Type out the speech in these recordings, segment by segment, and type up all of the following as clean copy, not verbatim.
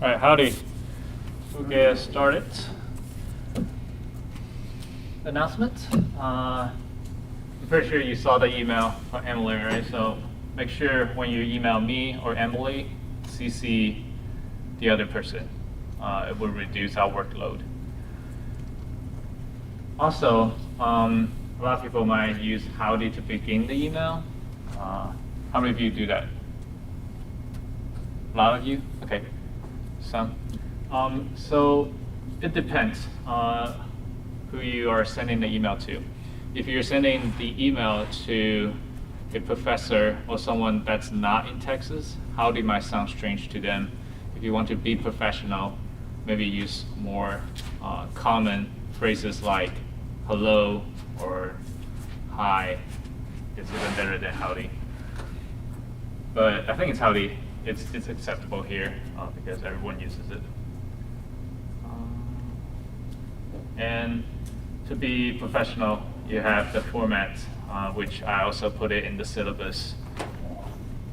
All right, howdy. We'll get started. Announcement. I'm pretty sure you saw the email from Emily, right? So make sure when you email me or Emily, CC the other person. It will reduce our workload. Also, a lot of people might use howdy to begin the email. How many of you do that? A lot of you? Okay, some. So it depends who you are sending the email to. If you're sending the email to a professor or someone that's not in Texas, howdy might sound strange to them. If you want to be professional, maybe use more common phrases like hello or hi. It's even better than howdy. But I think it's howdy. It's acceptable here because everyone uses it. And to be professional, you have the format, which I also put it in the syllabus.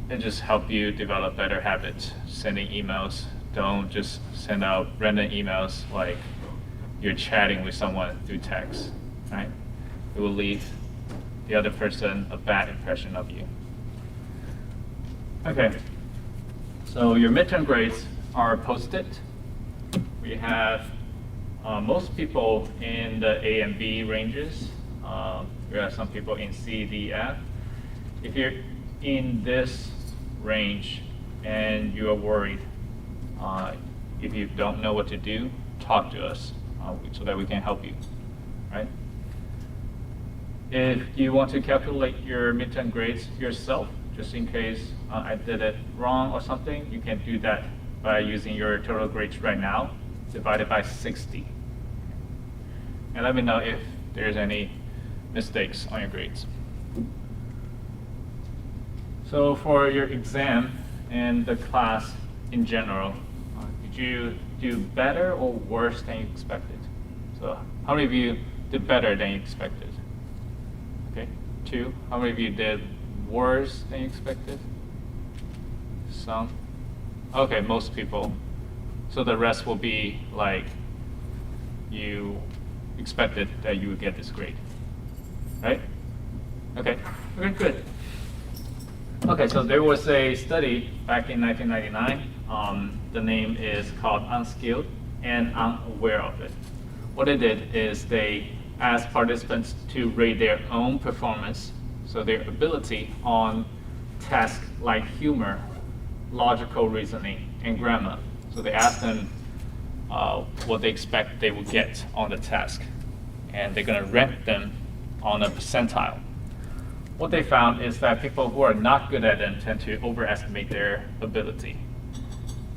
It just help you develop better habits sending emails. Don't just send out random emails like you're chatting with someone through text, right? It will leave the other person a bad impression of you. Okay, so your midterm grades are posted. We have most people in the A and B ranges. We have some people in C, D, F. If you're in this range and you are worried, if you don't know what to do, talk to us so that we can help you, right? If you want to calculate your midterm grades yourself, just in case I did it wrong or something, you can do that by using your total grades right now, divided by 60. And let me know if there's any mistakes on your grades. So for your exam and the class in general, did you do better or worse than you expected? So how many of you did better than you expected? Okay, 2. How many of you did worse than you expected? Some. Okay, most people. So the rest will be like you expected that you would get this grade, right? Okay, good. Okay, so there was a study back in 1999. The name is called Unskilled and Unaware of It. What they did is they asked participants to rate their own performance, so their ability on tasks like humor, logical reasoning, and grammar. So they asked them what they expect they will get on the task, and they're going to rank them on a percentile. What they found is that people who are not good at them tend to overestimate their ability,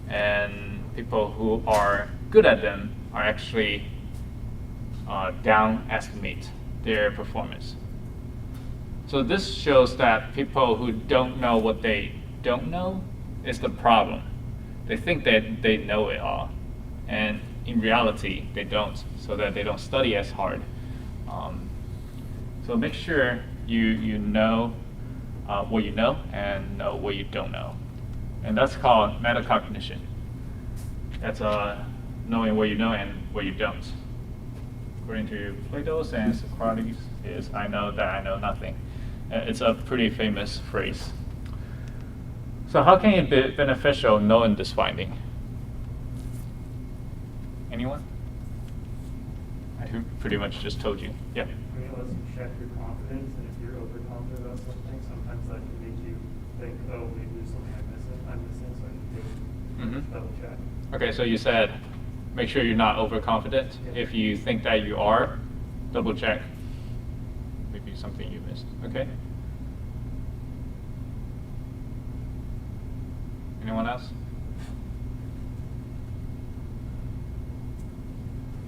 and people who are good at them are actually down-estimate their performance. So this shows that people who don't know what they don't know is the problem. They think that they know it all, and in reality, they don't, so that they don't study as hard. So make sure you know what you know and know what you don't know. And that's called metacognition. That's knowing what you know and what you don't. According to Plato and Socrates, is I know that I know nothing. It's a pretty famous phrase. So how can it be beneficial knowing this finding? Anyone? I pretty much just told you. Yeah. I mean, let's check your confidence, and if you're overconfident about something, sometimes that can make you think, oh, maybe there's something I'm missing, so I need to double check. Okay, so you said make sure you're not overconfident. Yeah. If you think that you are, double check. Maybe something you missed. Okay. Anyone else?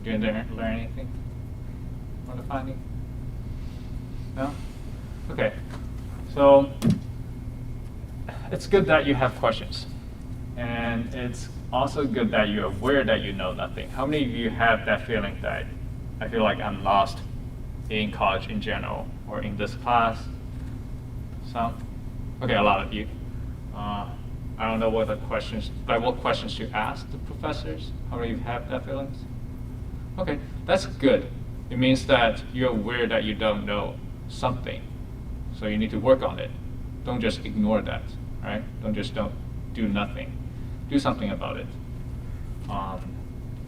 Did you learn anything from the finding? No? Okay. So it's good that you have questions. And it's also good that you're aware that you know nothing. How many of you have that feeling that I feel like I'm lost in college in general or in this class? Some? Okay, a lot of you. I don't know what the questions, like what questions you ask the professors. How many of you have that feelings? Okay, that's good. It means that you're aware that you don't know something, so you need to work on it. Don't just ignore that, right? Don't do nothing. Do something about it.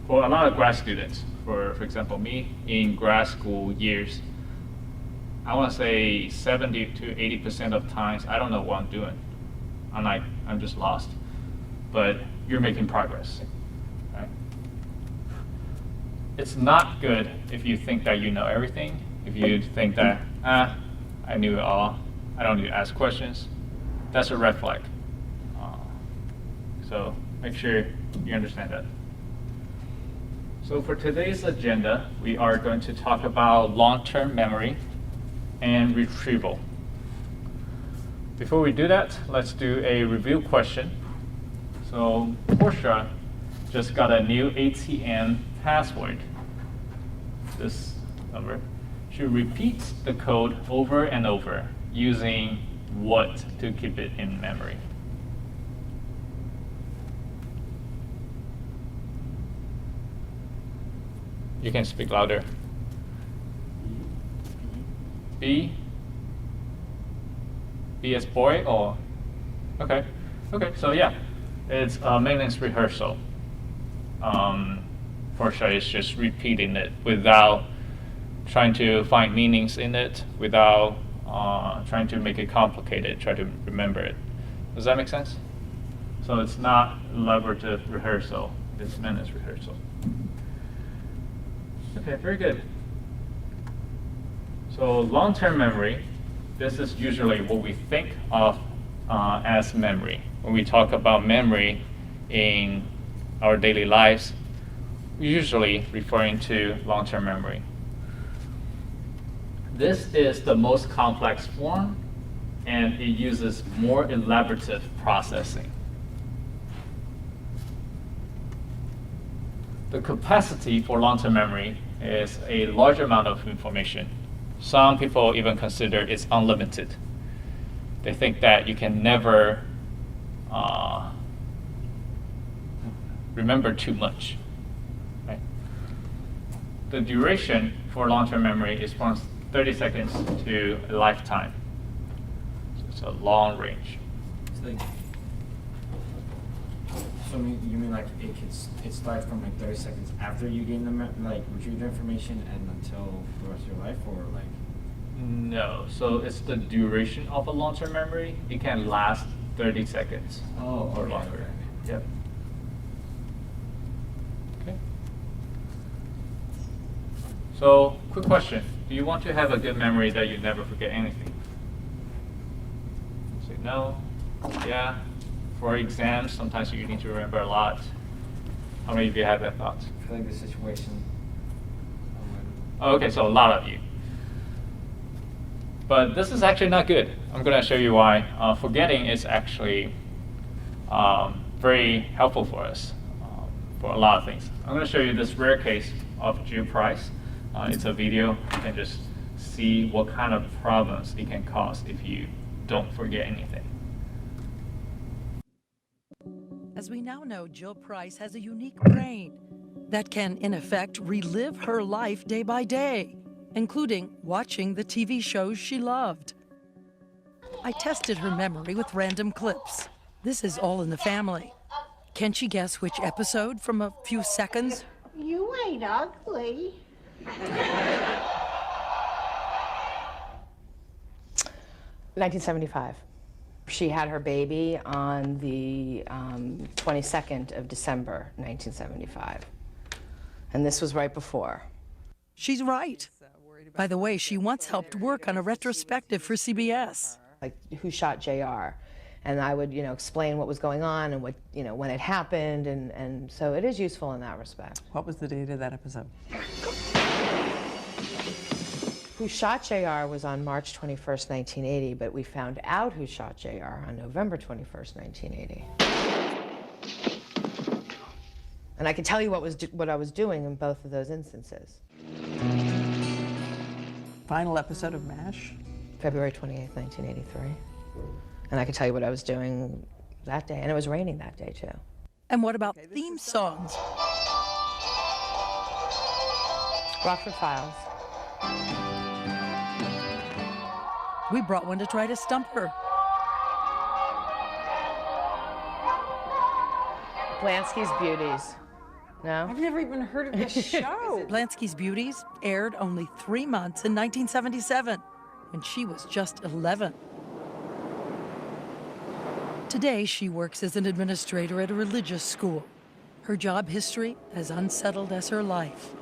For a lot of grad students, for example, me in grad school years, I want to say 70 to 80% of times I don't know what I'm doing. I'm just lost. But you're making progress, right? It's not good if you think that you know everything. If you think that, I knew it all, I don't need to ask questions. That's a red flag. So make sure you understand that. So for today's agenda, we are going to talk about long-term memory and retrieval. Before we do that, let's do a review question. So Portia just got a new ATM password, this number. She repeats the code over and over using what to keep it in memory? You can speak louder. B? B as boy or? Okay. Okay, so yeah, it's a maintenance rehearsal. Portia is just repeating it without trying to find meanings in it, without trying to make it complicated, try to remember it. Does that make sense? So it's not elaborative rehearsal, it's maintenance rehearsal. Okay, very good. So long-term memory, this is usually what we think of as memory. When we talk about memory in our daily lives, we're usually referring to long-term memory. This is the most complex form, and it uses more elaborative processing. The capacity for long-term memory is a large amount of information. Some people even consider it's unlimited. They think that you can never remember too much. Right? The duration for long-term memory is from 30 seconds to a lifetime. So it's a long range. So you mean like it starts from like 30 seconds after you gain retrieve the information and until the rest of your life, or like? No, so it's the duration of a long-term memory. It can last 30 seconds or longer. Okay. Yep. Okay. So, quick question. Do you want to have a good memory that you never forget anything? Say no. Yeah. For exams, sometimes you need to remember a lot. How many of you have that thought? I feel like the situation. Oh, okay, so a lot of you. But this is actually not good. I'm going to show you why. Forgetting is actually very helpful for us for a lot of things. I'm going to show you this rare case of Jill Price. It's a video. You can just see what kind of problems it can cause if you don't forget anything. As we now know, Jill Price has a unique brain that can, in effect, relive her life day by day, including watching the TV shows she loved. I tested her memory with random clips. This is All in the Family. Can she guess which episode from a few seconds? You ain't ugly. 1975. She had her baby on the 22nd of December, 1975. And this was right before. She's right. By the way, she once helped work on a retrospective for CBS. Like, who shot JR? And I would, explain what was going on and what, when it happened. And so it is useful in that respect. What was the date of that episode? Who shot JR was on March 21st, 1980, but we found out who shot JR on November 21st, 1980. And I can tell you what I was doing in both of those instances. Final episode of MASH? February 28th, 1983. And I can tell you what I was doing that day, and it was raining that day too. And what about theme songs? Rockford Files. We brought one to try to stump her. Blansky's Beauties. No? I've never even heard of this show. Blansky's Beauties aired only 3 months in 1977, and she was just 11. Today, she works as an administrator at a religious school. Her job history as unsettled as her life.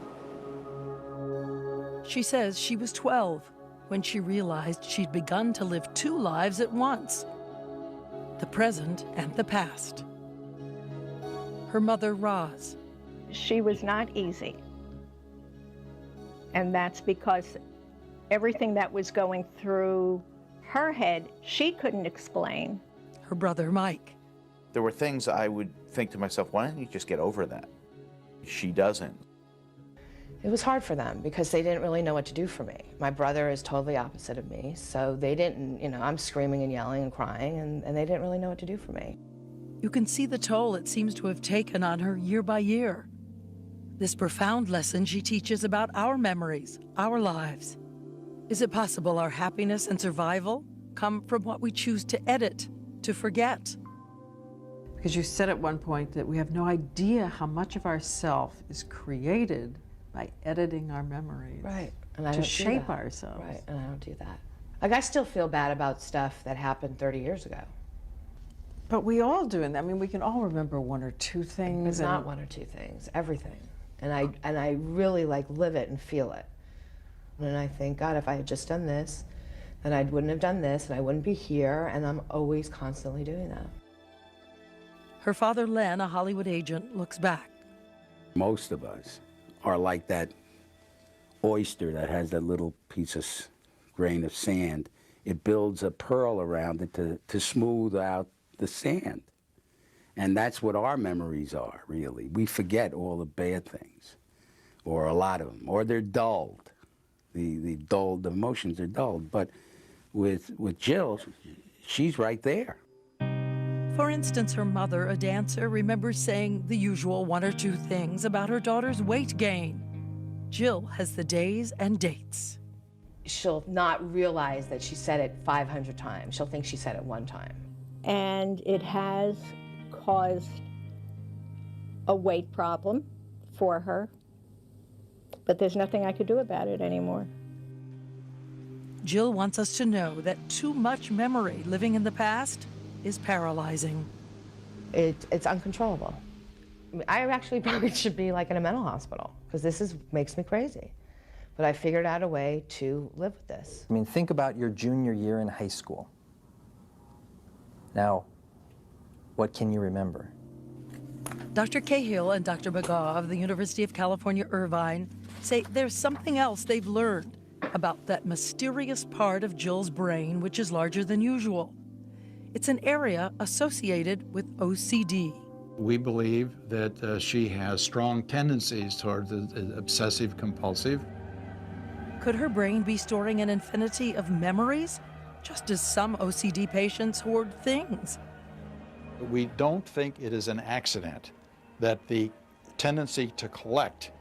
She says she was 12 when she realized she'd begun to live 2 lives at once, the present and the past. Her mother, Roz. She was not easy. And that's because everything that was going through her head, she couldn't explain. Her brother, Mike. There were things I would think to myself, why don't you just get over that? She doesn't. It was hard for them because they didn't really know what to do for me. My brother is totally opposite of me, so they didn't, I'm screaming and yelling and crying, and they didn't really know what to do for me. You can see the toll it seems to have taken on her year by year. This profound lesson she teaches about our memories, our lives. Is it possible our happiness and survival come from what we choose to edit, to forget? Because you said at one point that we have no idea how much of ourself is created by editing our memories. Right. And I to don't do shape that. ourselves. Right, and I don't do that. Like, I still feel bad about stuff that happened 30 years ago. But we all do, and I mean, we can all remember 1 or 2 things. It's not 1 or 2 things, everything. And I really live it and feel it. And I think, God, if I had just done this, then I wouldn't have done this, and I wouldn't be here, and I'm always constantly doing that. Her father, Len, a Hollywood agent, looks back. Most of us are like that oyster that has that little piece of grain of sand. It builds a pearl around it to smooth out the sand. And that's what our memories are, really. We forget all the bad things, or a lot of them, or they're dulled. The emotions are dulled. But with Jill, she's right there. For instance, her mother, a dancer, remembers saying the usual 1 or 2 things about her daughter's weight gain. Jill has the days and dates. She'll not realize that she said it 500 times. She'll think she said it 1 time. And it has caused a weight problem for her. But there's nothing I could do about it anymore. Jill wants us to know that too much memory living in the past is paralyzing. It's uncontrollable. I actually probably should be like in a mental hospital because this makes me crazy. But I figured out a way to live with this. I mean, think about your junior year in high school. Now, what can you remember? Dr. Cahill and Dr. Begaw of the University of California, Irvine say there's something else they've learned about that mysterious part of Jill's brain which is larger than usual. It's an area associated with OCD. We believe that she has strong tendencies toward the obsessive compulsive. Could her brain be storing an infinity of memories, just as some OCD patients hoard things? We don't think it is an accident that the tendency to collect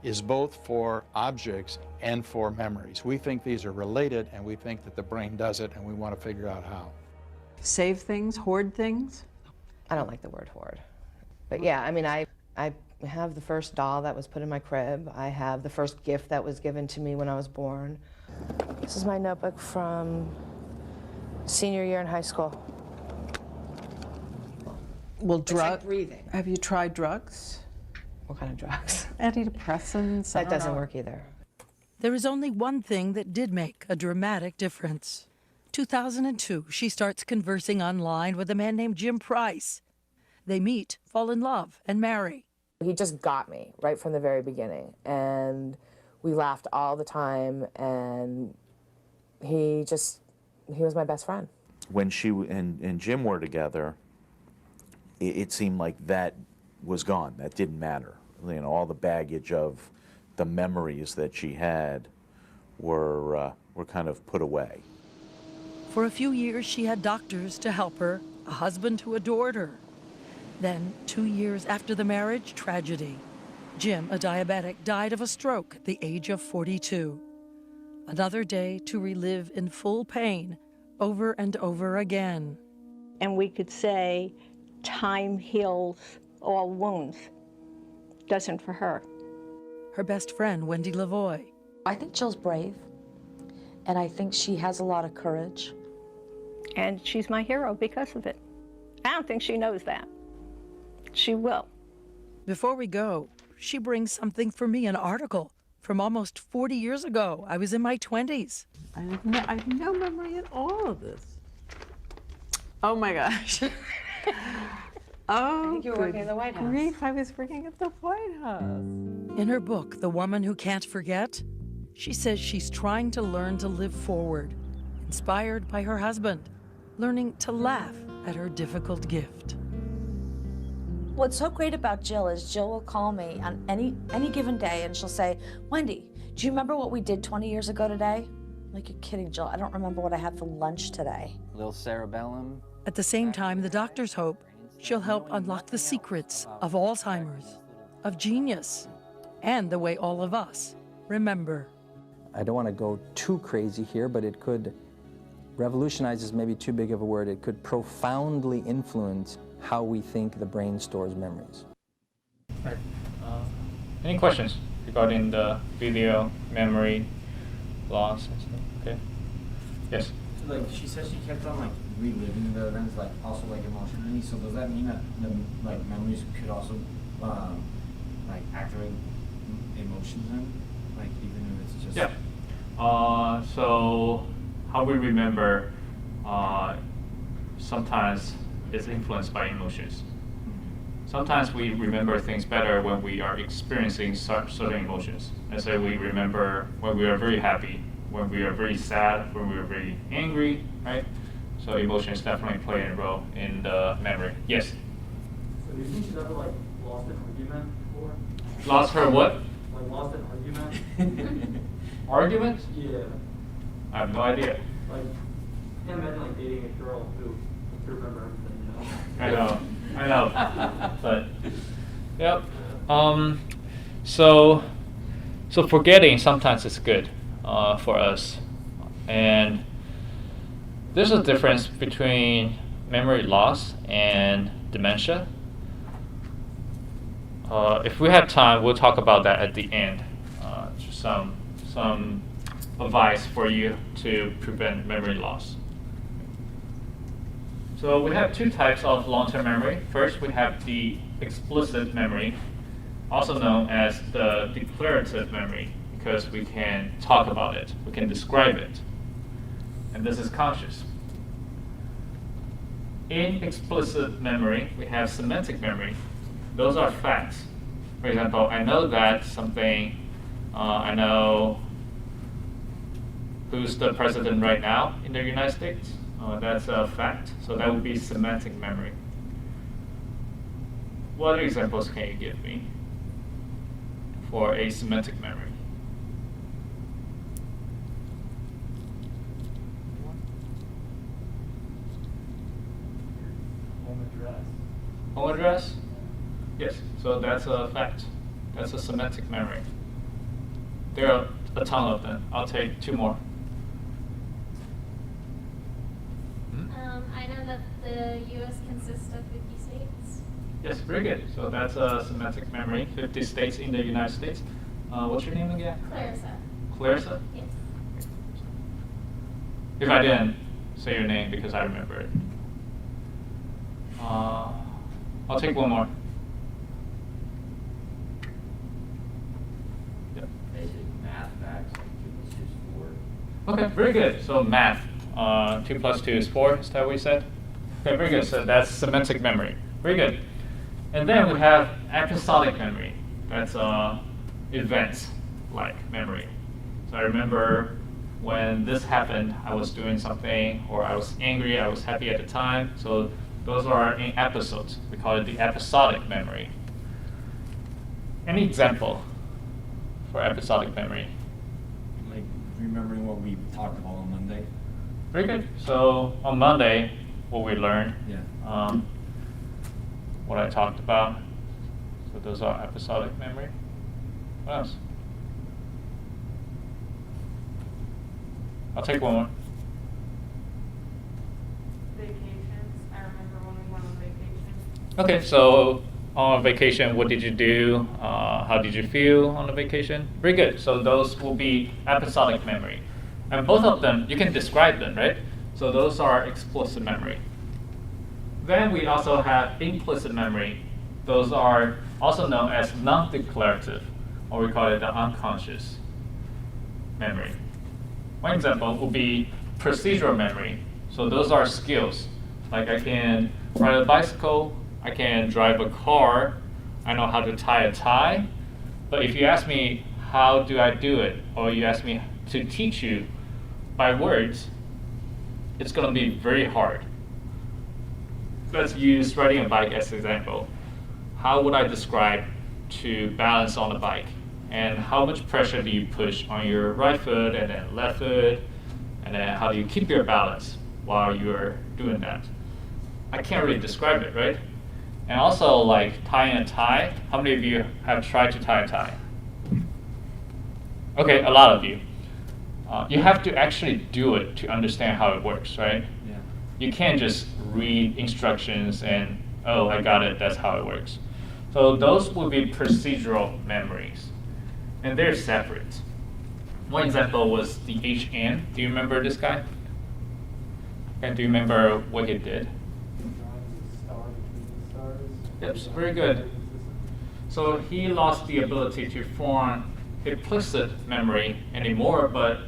is both for objects and for memories. We think these are related, and we think that the brain does it, and we want to figure out how. Save things, hoard things? I don't like the word hoard. But yeah, I mean, I have the first doll that was put in my crib. I have the first gift that was given to me when I was born. This is my notebook from senior year in high school. Well, It's like breathing. Have you tried drugs? What kind of drugs? Antidepressants? That doesn't work either. There is only one thing that did make a dramatic difference. 2002, she starts conversing online with a man named Jim Price. They meet, fall in love, and marry. He just got me right from the very beginning, and we laughed all the time, and he was my best friend. When she and Jim were together, it seemed like that was gone. That didn't matter. You know, all the baggage of the memories that she had were kind of put away. For a few years, she had doctors to help her, a husband who adored her. Then, 2 years after the marriage, tragedy. Jim, a diabetic, died of a stroke at the age of 42. Another day to relive in full pain over and over again. And we could say, time heals all wounds. Doesn't for her. Her best friend, Wendy Lavoie. I think Jill's brave, and I think she has a lot of courage. And she's my hero because of it. I don't think she knows that. She will. Before we go, she brings something for me, an article from almost 40 years ago. I was in my 20s. I have no memory at all of this. Oh my gosh. Oh, I think you were working at the White House. grief, I was working at the White House. In her book, The Woman Who Can't Forget, she says she's trying to learn to live forward, inspired by her husband, learning to laugh at her difficult gift. What's so great about Jill is Jill will call me on any given day and she'll say, Wendy, do you remember what we did 20 years ago today? I'm like, you're kidding, Jill. I don't remember what I had for lunch today. Little cerebellum. At the same time, the doctors hope she'll help unlock the secrets of Alzheimer's, of genius, and the way all of us remember. I don't want to go too crazy here, but it could revolutionize is maybe too big of a word. It could profoundly influence how we think the brain stores memories. Right. Any questions regarding the video memory loss and stuff? Okay. Yes. So like she said, she kept on like reliving the events, like also like emotionally. So does that mean that the like memories could also like activate emotions then, like even if it's just yeah. So how we remember sometimes is influenced by emotions. Sometimes we remember things better when we are experiencing certain emotions. Let's say we remember when we are very happy, when we are very sad, when we are very angry, right? So emotions definitely play a role in the memory. Yes? So do you think she's ever like lost an argument before? Lost her what? Like lost an argument? Argument? Yeah. I have no idea. Like, I can't imagine like dating a girl who can remember everything, you know? I know. But, yep. So forgetting sometimes is good for us. And there's a difference between memory loss and dementia. If we have time, we'll talk about that at the end. Just some advice for you to prevent memory loss. So we have two types of long-term memory. First, we have the explicit memory, also known as the declarative memory, because we can talk about it, we can describe it. And this is conscious. In explicit memory, we have semantic memory. Those are facts. For example, I know that something, I know who's the president right now in the United States. That's a fact. So that would be semantic memory. What examples can you give me for a semantic memory? Home address. Home address? Yes, so that's a fact. That's a semantic memory. There are a ton of them. I'll take two more. I know that the U.S. consists of 50 states. Yes, very good. So that's a semantic memory. 50 states in the United States. What's your name again? Clarissa. Clarissa? Yes. If I didn't say your name because I remember it. I'll take one more. Yep. basic math facts, like 2 + 2 is 4. Okay, very good. So math, 2 + 2 is 4. Is that what you said? Okay, very good. So that's semantic memory. Very good. And then we have episodic memory. That's events-like memory. So I remember when this happened, I was doing something, or I was angry, I was happy at the time. So those are in episodes. We call it the episodic memory. Any example for episodic memory? Like remembering what we talked about on Monday. Very good. So on Monday, what we learned, Yeah. what I talked about. So those are episodic memory. What else? I'll take one more. Vacations. I remember when we went on vacation. Okay, so on vacation, what did you do? How did you feel on the vacation? Very good. So those will be episodic memory. And both of them, you can describe them, right? So those are explicit memory. Then we also have implicit memory. Those are also known as non-declarative, or we call it the unconscious memory. One example would be procedural memory. So those are skills. Like I can ride a bicycle, I can drive a car, I know how to tie a tie. But if you ask me, how do I do it? Or you ask me to teach you by words, it's going to be very hard. Let's use riding a bike as an example. How would I describe to balance on the bike? And how much pressure do you push on your right foot and then left foot? And then how do you keep your balance while you're doing that? I can't really describe it, right? And also, like tying a tie. How many of you have tried to tie a tie? Okay, a lot of you. You have to actually do it to understand how it works, right? Yeah. You can't just read instructions and, oh, I got it, that's how it works. So those will be procedural memories, and they're separate. One example was the HN. Do you remember this guy? And do you remember what he did? Yep, very good. So he lost the ability to form implicit memory anymore, but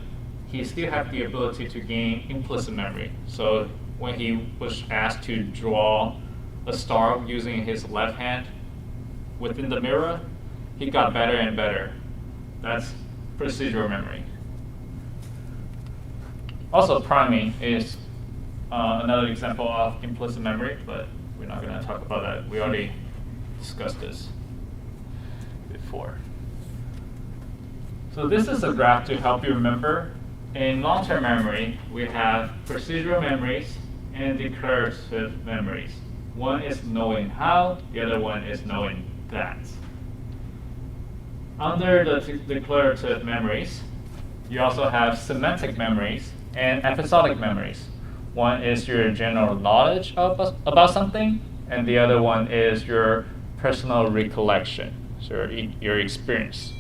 he still had the ability to gain implicit memory. So when he was asked to draw a star using his left hand within the mirror, he got better and better. That's procedural memory. Also, priming is another example of implicit memory, but we're not going to talk about that. We already discussed this before. So this is a graph to help you remember. In long-term memory, we have procedural memories and declarative memories. One is knowing how, the other one is knowing that. Under the declarative memories, you also have semantic memories and episodic memories. One is your general knowledge about something, and the other one is your personal recollection, so your experience.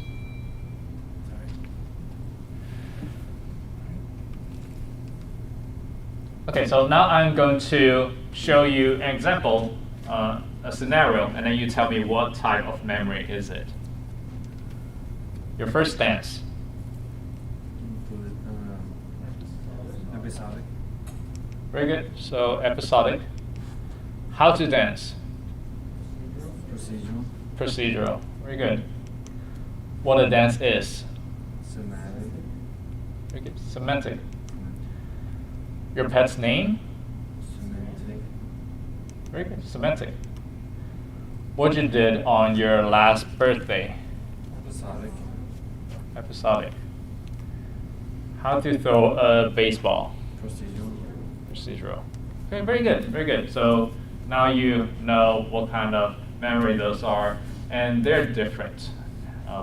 Okay, so now I'm going to show you an example, a scenario, and then you tell me what type of memory is it. Your first dance. Episodic. Very good. So episodic. How to dance. Procedural. Procedural. Very good. What a dance is. Semantic. Very good. Semantic. Your pet's name. Semantic. Very good. Semantic. What you did on your last birthday. Episodic. Episodic. How to throw a baseball. Procedural. Procedural. Okay, very good, very good. So now you know what kind of memory those are, and they're different.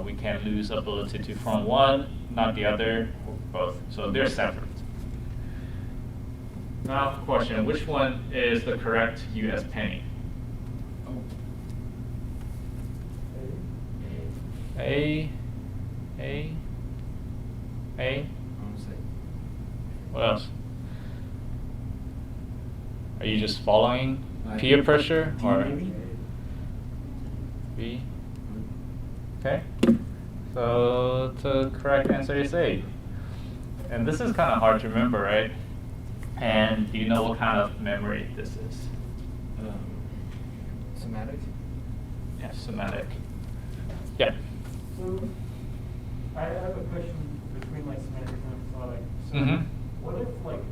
We can lose ability to form one, not the other, or both. So they're separate. Now, question: which one is the correct U.S. penny? A. What else? Are you just following peer pressure or B? Okay. So the correct answer is A. And this is kind of hard to remember, right? And do you know what kind of memory this is? Semantic. Yeah, semantic. Yeah. So I have a question between like semantic and episodic. So what if like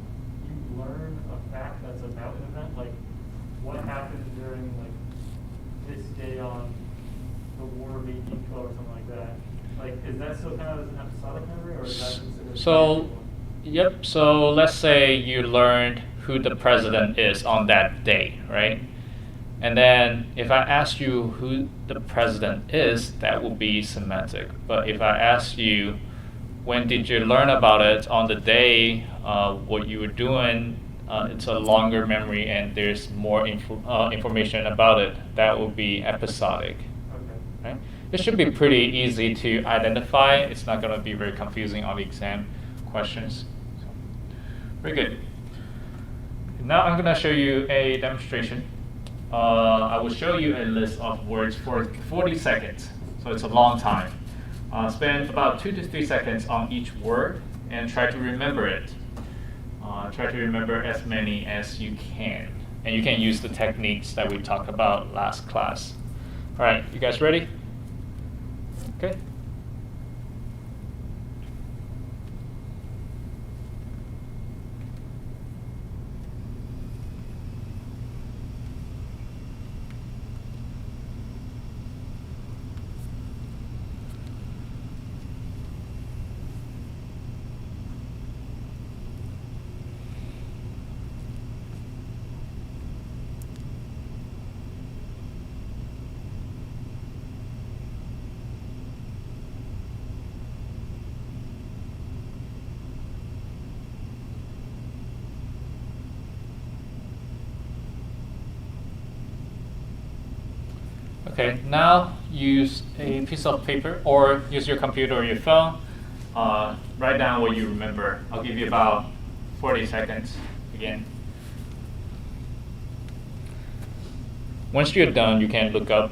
you learn a fact that's about an event, like what happened during like this day on the War of 1812 or something like that? Like, is that still kind of an episodic memory, or is that considered? So, yep. So let's say you learned who the president is on that day, right? And then if I ask you who the president is, that will be semantic. But if I ask you, when did you learn about it on the day, what you were doing, it's a longer memory and there's more information about it, that will be episodic. Okay. Right? It should be pretty easy to identify. It's not going to be very confusing on the exam questions. So, very good. Now I'm going to show you a demonstration. I will show you a list of words for 40 seconds. So it's a long time. Spend about 2 to 3 seconds on each word and try to remember it. Try to remember as many as you can. And you can use the techniques that we talked about last class. All right, you guys ready? Okay. Okay, now use a piece of paper or use your computer or your phone. Write down what you remember. I'll give you about 40 seconds again. Once you're done, you can look up.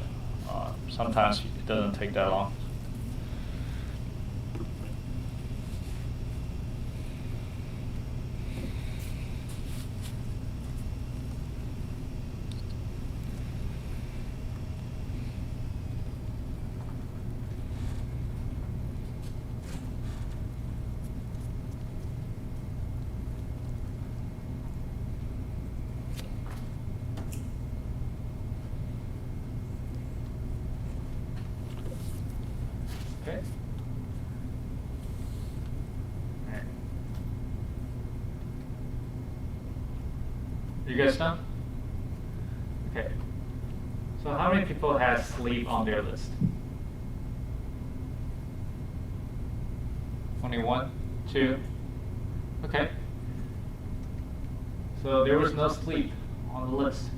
Sometimes it doesn't take that long. Okay. All right. You guys done? Okay. So how many people have sleep on their list? Only 1, 2. Okay. So there was no sleep on the list.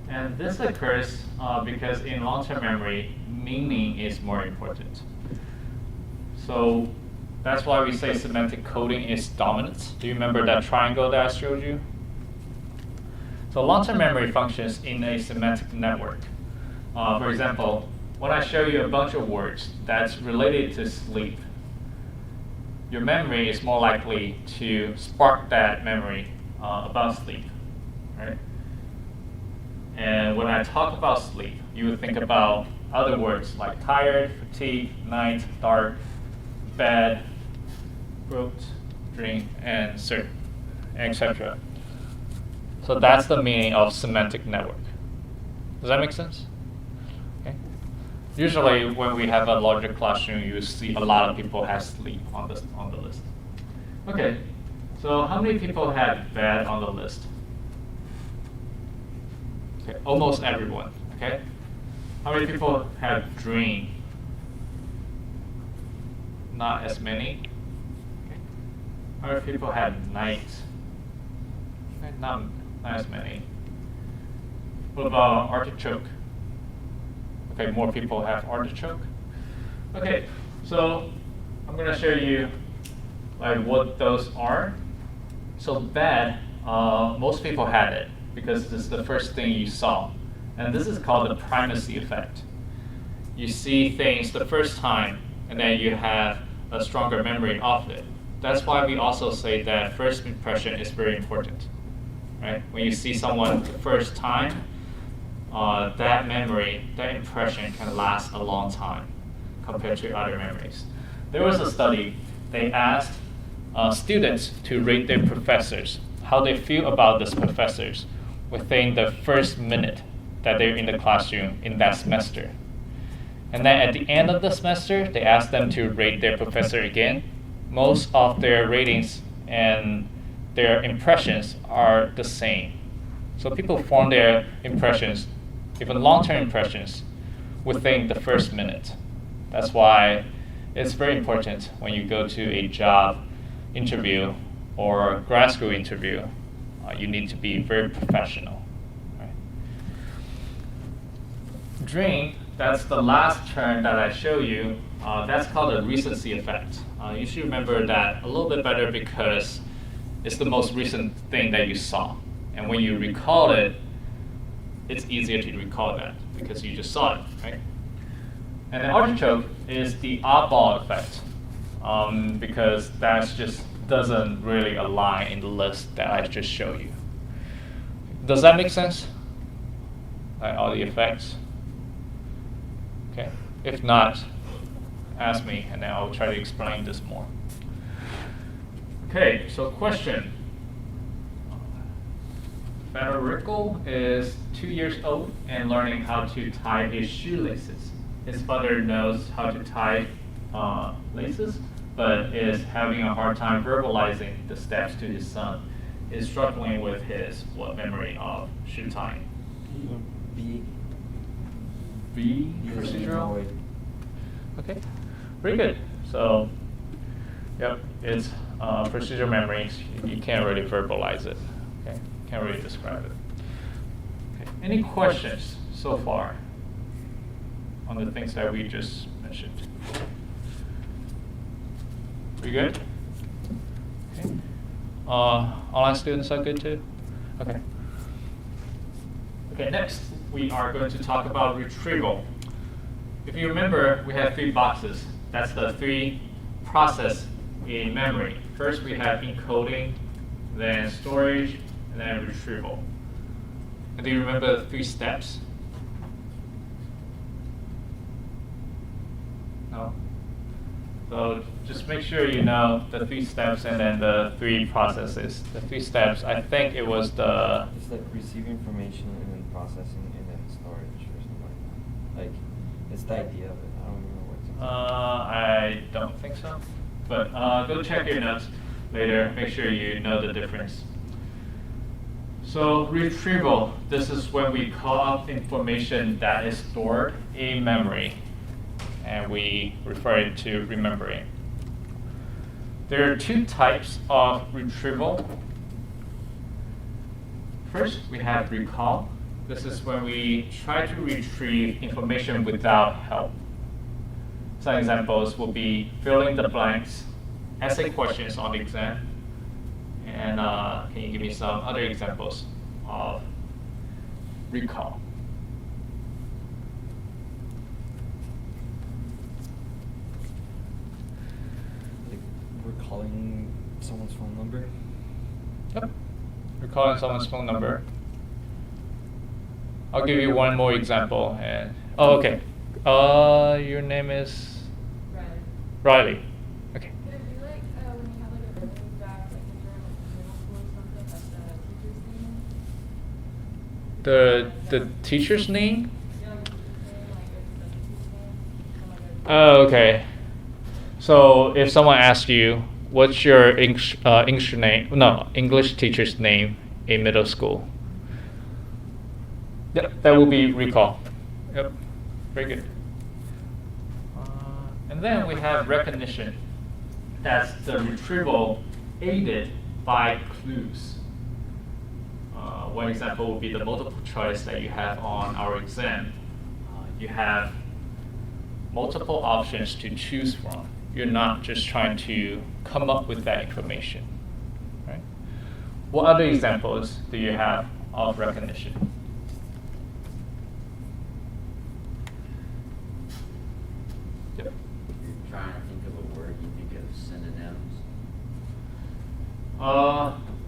And this occurs because in long-term memory, meaning is more important. So that's why we say semantic coding is dominant. Do you remember that triangle that I showed you? So long-term memory functions in a semantic network. For example, when I show you a bunch of words that's related to sleep, your memory is more likely to spark that memory about sleep, right? And when I talk about sleep, you would think about other words like tired, fatigue, night, dark, bad, throat, dream, and certain, etc. So that's the meaning of semantic network. Does that make sense? Okay. Usually when we have a larger classroom, you see a lot of people have sleep on the list. Okay, so how many people have bad on the list? Okay, almost everyone, okay? How many people have dream? Not as many. Okay. How many people have night? Okay, not as many. What about artichoke? Okay, more people have artichoke. Okay, so I'm gonna show you like what those are. So bad, most people had it because this is the first thing you saw. And this is called the primacy effect. You see things the first time, and then you have a stronger memory of it. That's why we also say that first impression is very important, right? When you see someone the first time, that memory, that impression can last a long time compared to other memories. There was a study, they asked students to rate their professors, how they feel about these professors within the first minute that they're in the classroom in that semester. And then at the end of the semester, they asked them to rate their professor again. Most of their ratings and their impressions are the same. So people form their impressions, even long-term impressions, within the first minute. That's why it's very important when you go to a job interview or grad school interview, you need to be very professional. Right? Dream, that's the last term that I show you. That's called a recency effect. You should remember that a little bit better because it's the most recent thing that you saw. And when you recall it, it's easier to recall that because you just saw it, right? And the artichoke is the oddball effect because that just doesn't really align in the list that I just showed you. Does that make sense? Like all the effects? Okay. If not, ask me and then I'll try to explain this more. Okay, so question. Federico is 2 years old and learning how to tie his shoelaces. His father knows how to tie laces, but is having a hard time verbalizing the steps to his son. Is struggling with his memory of shoe tying. B procedural. Okay, very good. So, yep, it's procedural memories. You can't really verbalize it. Okay, can't really describe it. Okay. Any questions so far on the things that we just mentioned? We good? Okay. Online students are good too? Okay. Okay, next we are going to talk about retrieval. If you remember, we have 3 boxes. That's the 3 process in memory. First we have encoding, then storage, and then retrieval. And do you remember the 3 steps? No? So just make sure you know the 3 steps and then the 3 processes. The 3 steps, I think it was the... It's like receive information and then processing and then storage or something like that. Like, it's the idea of it. I don't remember what it's I don't think so. But go check your notes later. Make sure you know the difference. So retrieval, this is when we call up information that is stored in memory. And we refer it to remembering. There are 2 types of retrieval. First, we have recall. This is when we try to retrieve information without help. Some examples will be filling the blanks, essay questions on the exam, and can you give me some other examples of recall? Recalling someone's phone number? Yep. Recalling someone's phone number. I'll give you one more example. And oh, okay. Your name is? Riley. Okay. Could it be like when you have like a birthday back, like when you're in middle school or something, like the teacher's name? The teacher's name? Yeah, like the teacher's name, like it's the teacher's name. Oh, okay. So if someone asks you, what's your English teacher's name in middle school? Yep, that will be recall. Yep, very good. And then we have recognition. That's the retrieval aided by clues. One example would be the multiple choice that you have on our exam. You have multiple options to choose from. You're not just trying to come up with that information. Right? What other examples do you have of recognition? Yep. You're trying to think of a word, you think of synonyms.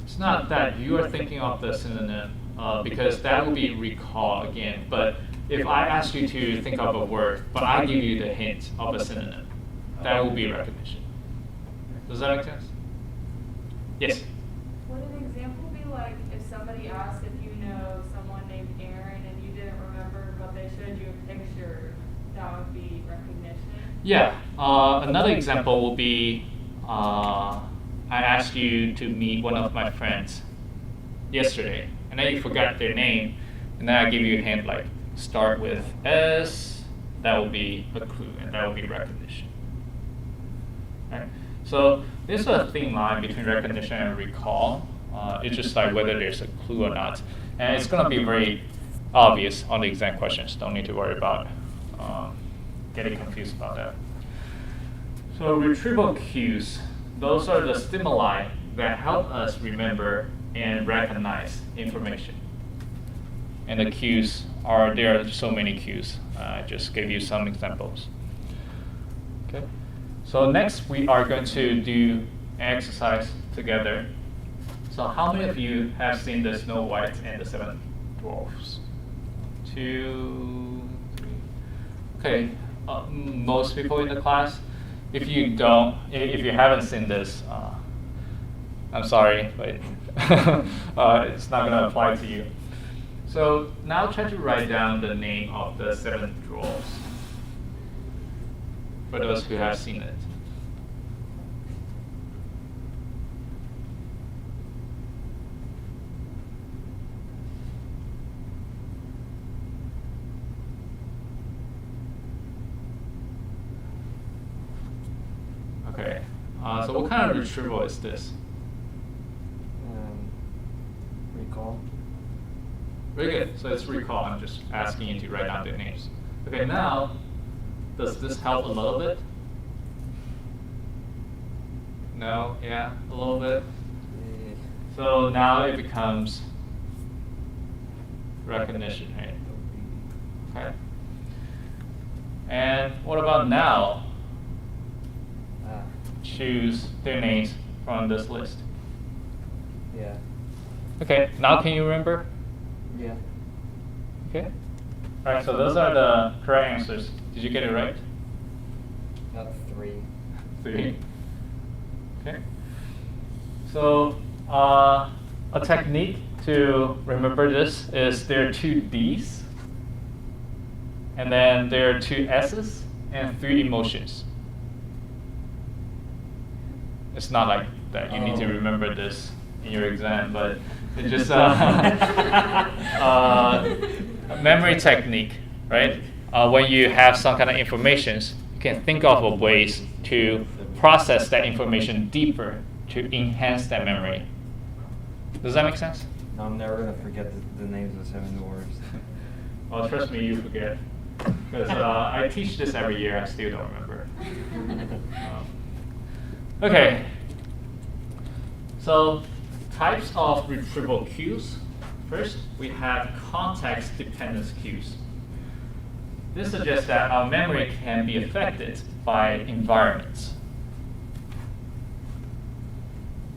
It's not that you are thinking of the synonym, because that would be recall again. But if I ask you to think of a word, but I give you the hint of a synonym, that will be recognition. Does that make sense? Yes? Would an example be like if somebody asked if you know someone named Aaron and you didn't remember, but they showed you a picture, that would be recognition? Yeah. Another example will be, I I asked you to meet one of my friends yesterday, and then you forgot their name, and then I give you a hint like start with S, that will be a clue, and that will be recognition. Right? So there's a thin line between recognition and recall. It's just like whether there's a clue or not, and it's going to be very obvious on the exam questions. Don't need to worry about getting confused about that. So retrieval cues, those are the stimuli that help us remember and recognize information. And the cues there are so many cues. I just gave you some examples. Okay. So next we are going to do an exercise together. So how many of you have seen the Snow White and the Seven Dwarfs? 2, 3. Okay, most people in the class. If you don't, if you haven't seen this, I'm sorry, but it's not going to apply to you. So now try to write down the name of the 7 dwarfs for those who have seen it. Okay, so what kind of retrieval is this? Recall. Very good, so it's recall. I'm just asking you to write down their names. Okay, now, does this help a little bit? No, yeah, a little bit. So now it becomes recognition, right? Okay. And what about now? Choose their names from this list. Yeah. Okay, now can you remember? Yeah. Okay. All right, so those are the correct answers. Did you get it right? Not 3. 3. Okay. So a technique to remember this is there are 2 Ds, and then there are 2 S's and 3 emotions. It's not like that you need to remember this in your exam, but it's just memory technique, right? When you have some kind of information, you can think of ways to process that information deeper to enhance that memory. Does that make sense? No, I'm never going to forget the names of 7 dwarves. Well, trust me, you forget. Because I teach this every year, I still don't remember. Okay. So, types of retrieval cues. First, we have context-dependent cues. This suggests that our memory can be affected by environments.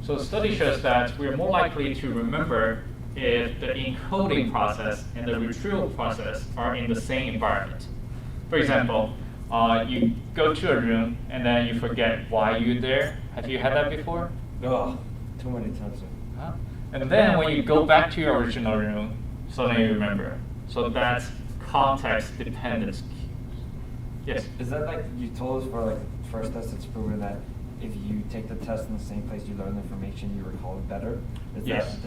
So, study shows that we're more likely to remember if the encoding process and the retrieval process are in the same environment. For example, you go to a room and then you forget why you're there. Have you had that before? Oh, too many times. Huh? And then when you go back to your original room, suddenly you remember. So that's context-dependent cues. Yes? Is that like you told us for like the first test, it's proven that if you take the test in the same place you learn the information, you recall it better? Is Yes. that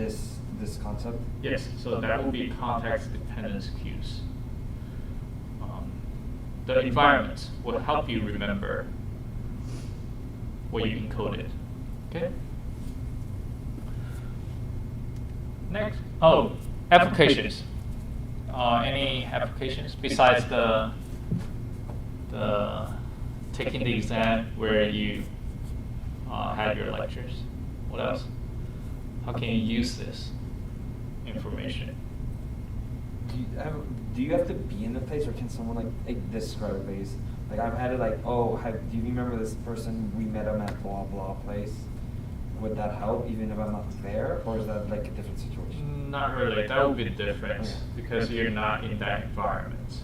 this concept? Yes, so that will be context-dependent cues. The environment will help you remember what you encoded. Okay? Next. Oh, applications. Any applications besides the taking the exam where you had your lectures? What else? How can you use this information? Do you have to be in the place, or can someone like describe a place? Like I've had it like, oh, do you remember this person? We met him at blah blah place. Would that help even if I'm not there, or is that like a different situation? Not really. That would be different because you're not in that environment.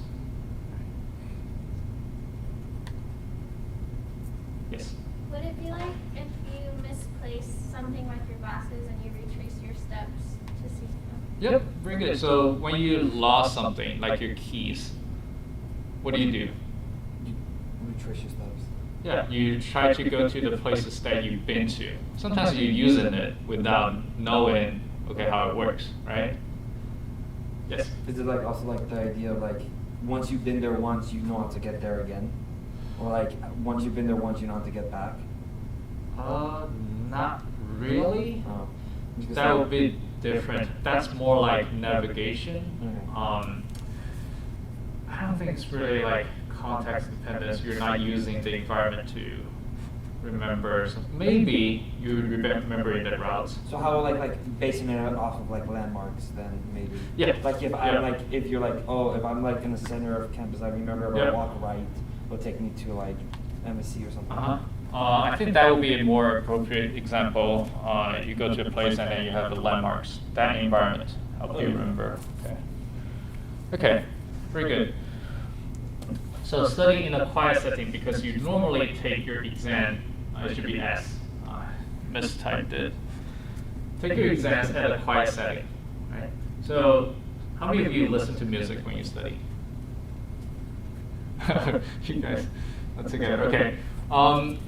Yes. Would it be like if you misplace something with your glasses and you retrace your steps to see them? Yep, very good. So when you lost something, like your keys, what do? You retrace your steps. Yeah, you try to go to the places that you've been to. Sometimes you're using it without knowing, okay, how it works, right? Yes? Is it like also like the idea of like, once you've been there once, you know how to get there again? Or like, once you've been there once, you know how to get back? Not really. Oh. Because That like- would be different. That's more like navigation. Okay. I don't think it's really like context dependence. You're not using the environment to remember. So maybe you remembering the routes. So how like basing it off of like landmarks then maybe? Yeah. Like if I'm like, if you're like, oh, if I'm like in the center of campus, I remember if I Yeah. walk right, it'll take me to like MSC or something. I think that would be a more appropriate example. You go to a place and then you have the landmarks. That environment help you remember. Okay. Okay. Very good. So studying in a quiet setting, because you normally take your exam, it should be S. Mistyped it. Take your exams at a quiet setting, right? So how many of you listen to music when you study? You guys, that's together. Okay.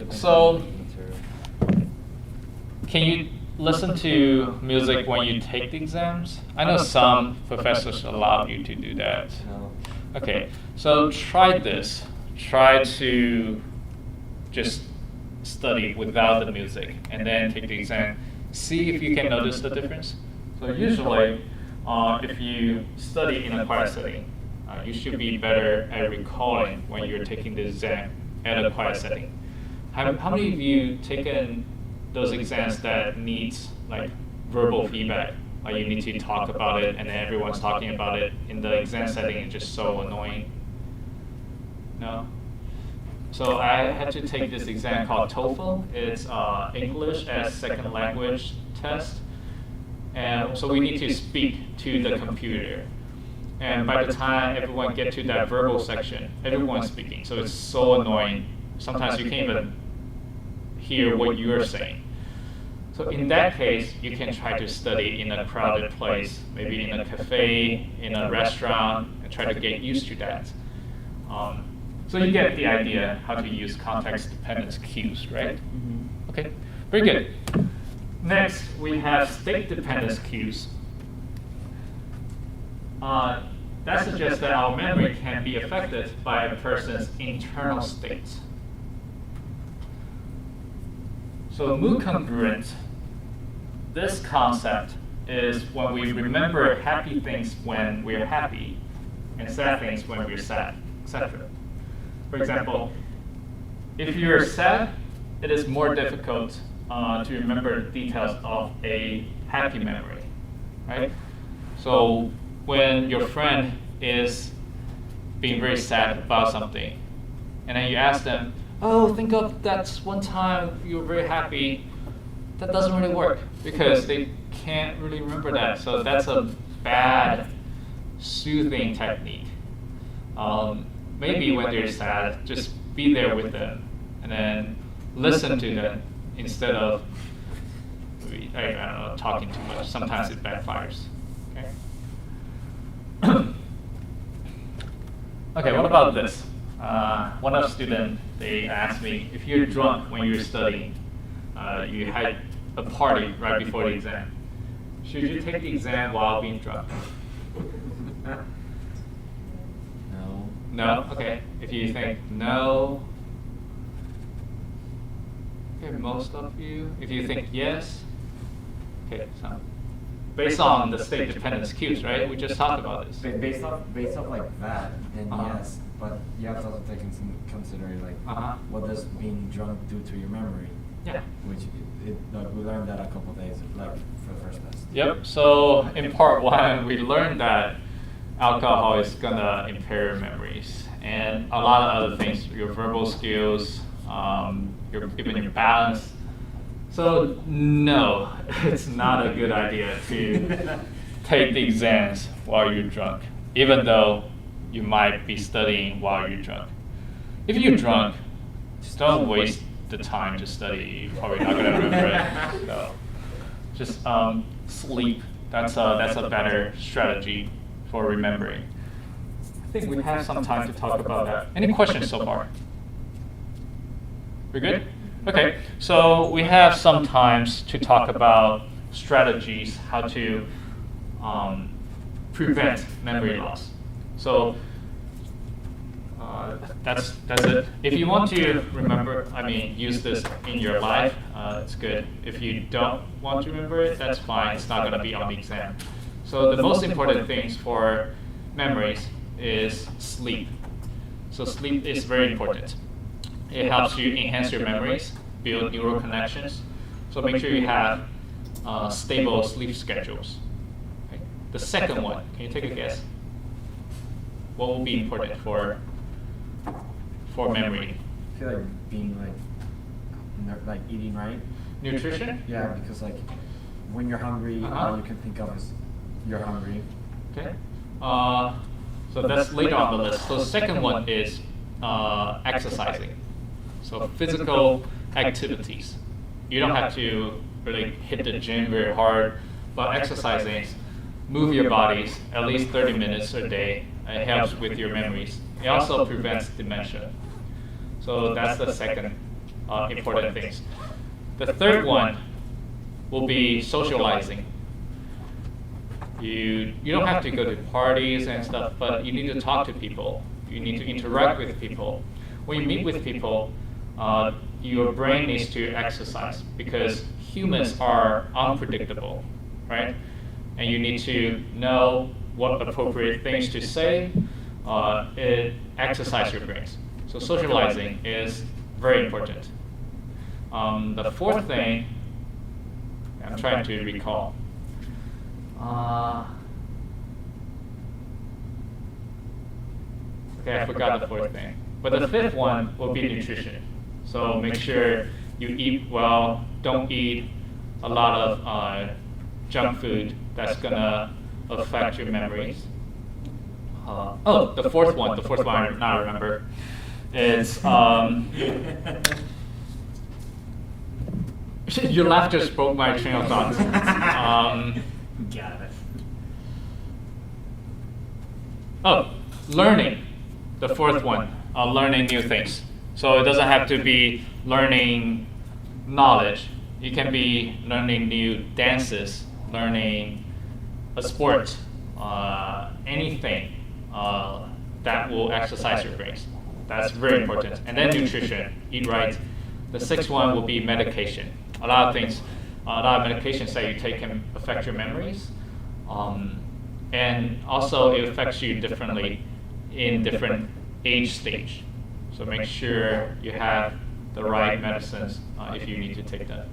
So can you listen to music when you take the exams? I know some professors allow you to do that. No. Okay, so try this. Try to just study without the music and then take the exam. See if you can notice the difference. So usually, if you study in a quiet setting, you should be better at recalling when you're taking the exam at a quiet setting. How many of you taken those exams that needs like verbal feedback? Like you need to talk about it and then everyone's talking about it in the exam setting. It's just so annoying. No? So I had to take this exam called TOEFL. It's English as second language test. And so we need to speak to the computer. And by the time everyone gets to that verbal section, everyone's speaking. So it's so annoying. Sometimes you can't even hear what you're saying. So in that case, you can try to study in a crowded place, maybe in a cafe, in a restaurant, and try to get used to that. So you get the idea how to use context-dependent cues, right? Mm-hmm. Okay, very good. Next, we have state-dependent cues. That suggests that our memory can be affected by a person's internal state. So mood congruent, this concept is when we remember happy things when we're happy and sad things when we're sad, etc. For example, if you're sad, it is more difficult to remember details of a happy memory, right? So when your friend is being very sad about something, and then you ask them, oh, think of that one time you were very happy, that doesn't really work because they can't really remember that. So that's a bad soothing technique. Maybe when they're sad, just be there with them and then listen to them instead of, I don't know, talking too much. Sometimes it backfires. Okay. Okay, what about this? One of the students, they asked me, if you're drunk when you're studying, you had a party right before the exam, should you take the exam while being drunk? No. No? Okay. If you think no, okay, most of you. If you think yes, okay, so based on the state dependence cues, right? We just talked about this. Based off like that, then yes. But you have to also take into consideration like what does being drunk do to your memory? Yeah. Which like we learned that a couple of days like for the first test. Yep. So in part one, we learned that alcohol is gonna impair memories and a lot of other things, your verbal skills, even your balance. So no, it's not a good idea to take the exams while you're drunk, even though you might be studying while you're drunk. If you're drunk, just don't waste the time to study. You're probably not going to remember it. So just sleep. That's a better strategy for remembering. I think we have some time to talk about that. Any questions so far? We're good? Okay, so we have some times to talk about strategies, how to prevent memory loss. So that's it. If you want to remember, use this in your life, it's good. If you don't want to remember it, that's fine. It's not going to be on the exam. So the most important things for memories is sleep. So sleep is very important. It helps you enhance your memories, build neural connections. So make sure you have stable sleep schedules. Okay. The second one, can you take a guess? What will be important for memory? I feel like being like eating right. Nutrition? Yeah, because like when you're hungry, all you can think of is you're hungry. Okay. So that's later on the list. So the second one is exercising. So physical activities. You don't have to really hit the gym very hard, but exercising, move your bodies at least 30 minutes a day. It helps with your memories. It also prevents dementia. So that's the second important thing. The third one will be socializing. You don't have to go to parties and stuff, but you need to talk to people. You need to interact with people. When you meet with people, your brain needs to exercise because humans are unpredictable, right? And you need to know what appropriate things to say. It exercises your brains. So socializing is very important. The fourth thing, I'm trying to recall. Okay, I forgot the fourth thing. But the fifth one will be nutrition. So make sure you eat well. Don't eat a lot of junk food that's gonna affect your memories. The fourth one I now remember is your laughter spoke my train of thought. Got it. Learning. The fourth one, learning new things. So it doesn't have to be learning knowledge. It can be learning new dances, learning a sport, anything that will exercise your brains. That's very important. And then nutrition, eat right. The sixth one will be medication. A lot of medications that you take can affect your memories. And also it affects you differently in different age stage. So make sure you have the right medicines if you need to take them.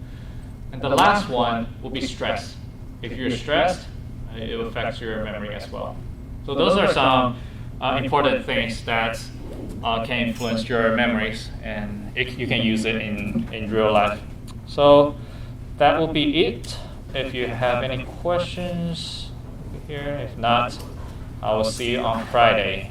And the last one will be stress. If you're stressed, it affects your memory as well. So those are some important things that can influence your memories, and you can use it in real life. So that will be it. If you have any questions here, if not, I will see you on Friday.